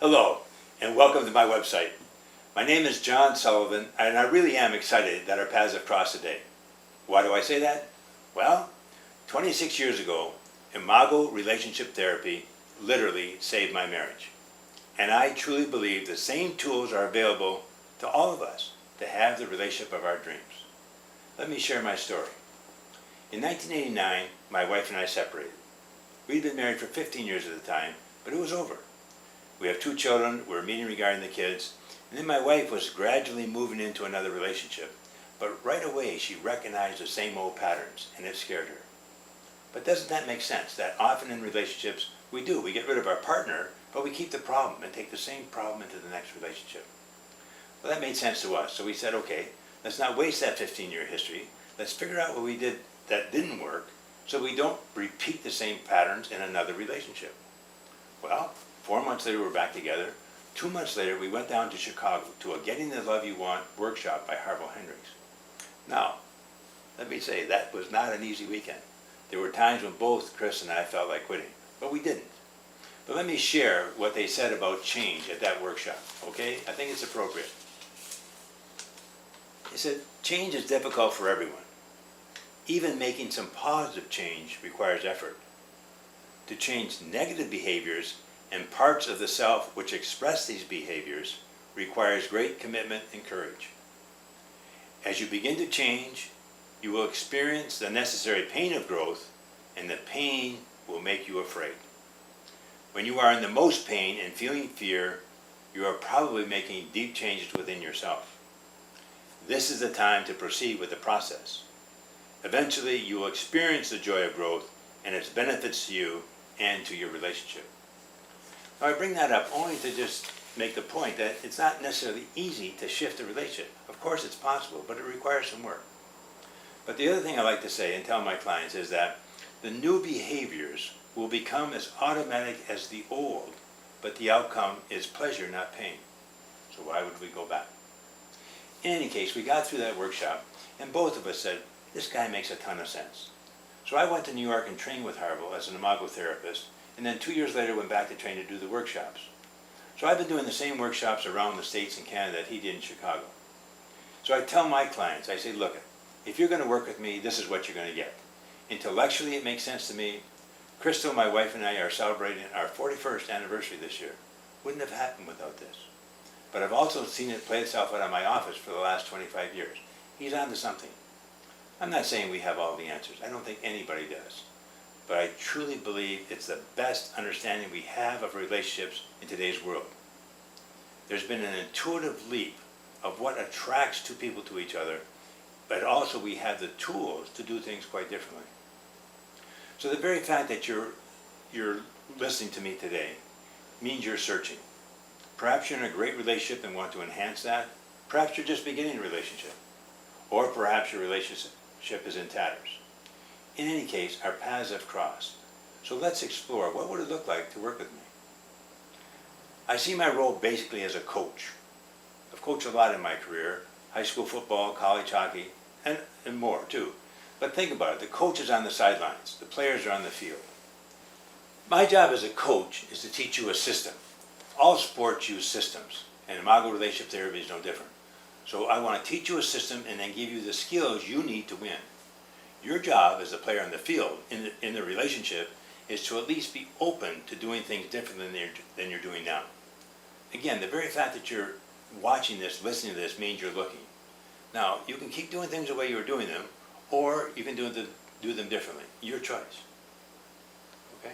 Hello, and welcome to my website. My name is John Sullivan, and I really am excited that our paths have crossed today. Why do I say that? Well, 26 years ago, Imago relationship therapy literally saved my marriage. And I truly believe the same tools are available to all of us to have the relationship of our dreams. Let me share my story. In 1989, my wife and I separated. We'd been married for 15 years at the time, but it was over. We have 2 children, we were meeting regarding the kids, and then my wife was gradually moving into another relationship. But right away she recognized the same old patterns, and it scared her. But doesn't that make sense? That often in relationships we get rid of our partner, but we keep the problem and take the same problem into the next relationship. Well, that made sense to us, so we said, okay, let's not waste that 15-year history. Let's figure out what we did that didn't work so we don't repeat the same patterns in another relationship. Well, 4 months later we're back together. 2 months later we went down to Chicago to a Getting the Love You Want workshop by Harville Hendricks. Now, let me say, that was not an easy weekend. There were times when both Chris and I felt like quitting, but we didn't. But let me share what they said about change at that workshop, okay? I think it's appropriate. They said, change is difficult for everyone. Even making some positive change requires effort. To change negative behaviors and parts of the self which express these behaviors requires great commitment and courage. As you begin to change, you will experience the necessary pain of growth, and the pain will make you afraid. When you are in the most pain and feeling fear, you are probably making deep changes within yourself. This is the time to proceed with the process. Eventually, you will experience the joy of growth and its benefits to you and to your relationship. Now, I bring that up only to just make the point that it's not necessarily easy to shift a relationship. Of course it's possible, but it requires some work. But the other thing I like to say and tell my clients is that the new behaviors will become as automatic as the old, but the outcome is pleasure, not pain. So why would we go back? In any case, we got through that workshop, and both of us said, this guy makes a ton of sense. So I went to New York and trained with Harville as an Imago therapist, and then 2 years later went back to train to do the workshops. So I've been doing the same workshops around the States and Canada that he did in Chicago. So I tell my clients, I say, look, if you're going to work with me, this is what you're going to get. Intellectually, it makes sense to me. Crystal, my wife, and I are celebrating our 41st anniversary this year. Wouldn't have happened without this. But I've also seen it play itself out in my office for the last 25 years. He's on to something. I'm not saying we have all the answers. I don't think anybody does. But I truly believe it's the best understanding we have of relationships in today's world. There's been an intuitive leap of what attracts two people to each other, but also we have the tools to do things quite differently. So the very fact that you're listening to me today means you're searching. Perhaps you're in a great relationship and want to enhance that. Perhaps you're just beginning a relationship. Or perhaps your relationship is in tatters. In any case, our paths have crossed. So let's explore, what would it look like to work with me? I see my role basically as a coach. I've coached a lot in my career, high school football, college hockey, and more too. But think about it, the coach is on the sidelines, the players are on the field. My job as a coach is to teach you a system. All sports use systems, and Imago relationship therapy is no different. So I want to teach you a system and then give you the skills you need to win. Your job as a player on the field, in the relationship, is to at least be open to doing things differently than you're doing now. Again, the very fact that you're watching this, listening to this, means you're looking. Now, you can keep doing things the way you were doing them, or you can do them differently. Your choice. Okay?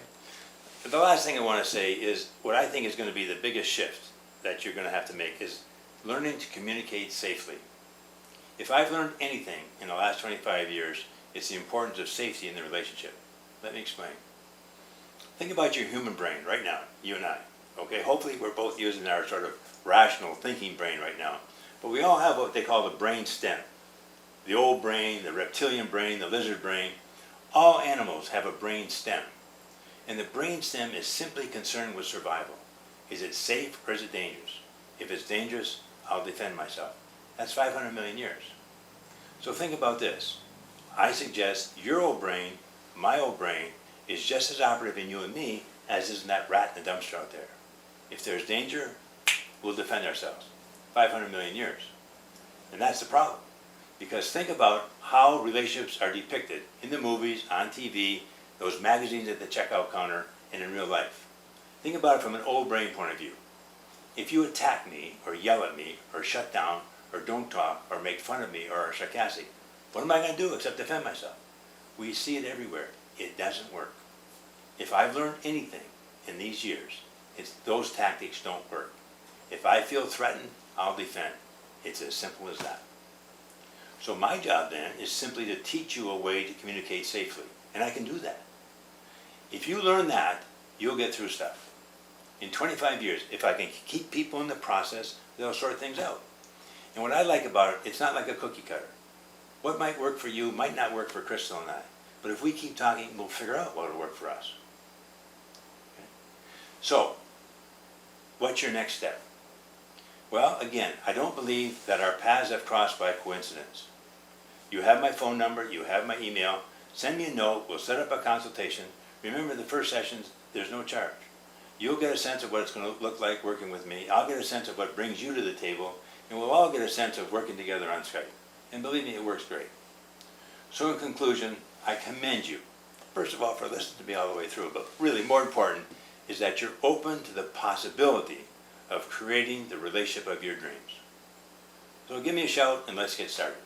But the last thing I want to say is what I think is going to be the biggest shift that you're going to have to make is learning to communicate safely. If I've learned anything in the last 25 years, it's the importance of safety in the relationship. Let me explain. Think about your human brain right now, you and I. Okay, hopefully we're both using our sort of rational thinking brain right now. But we all have what they call the brain stem. The old brain, the reptilian brain, the lizard brain. All animals have a brain stem. And the brain stem is simply concerned with survival. Is it safe or is it dangerous? If it's dangerous, I'll defend myself. That's 500 million years. So think about this. I suggest your old brain, my old brain, is just as operative in you and me as is in that rat in the dumpster out there. If there's danger, we'll defend ourselves. 500 million years. And that's the problem. Because think about how relationships are depicted in the movies, on TV, those magazines at the checkout counter, and in real life. Think about it from an old brain point of view. If you attack me, or yell at me, or shut down, or don't talk, or make fun of me, or are sarcastic, what am I going to do except defend myself? We see it everywhere. It doesn't work. If I've learned anything in these years, it's those tactics don't work. If I feel threatened, I'll defend. It's as simple as that. So my job then is simply to teach you a way to communicate safely, and I can do that. If you learn that, you'll get through stuff. In 25 years, if I can keep people in the process, they'll sort things out. And what I like about it, it's not like a cookie cutter. What might work for you might not work for Crystal and I. But if we keep talking, we'll figure out what will work for us. Okay? So, what's your next step? Well, again, I don't believe that our paths have crossed by coincidence. You have my phone number, you have my email. Send me a note, we'll set up a consultation. Remember, the first sessions, there's no charge. You'll get a sense of what it's going to look like working with me. I'll get a sense of what brings you to the table, and we'll all get a sense of working together on Skype. And believe me, it works great. So in conclusion, I commend you, first of all, for listening to me all the way through, but really more important is that you're open to the possibility of creating the relationship of your dreams. So give me a shout and let's get started.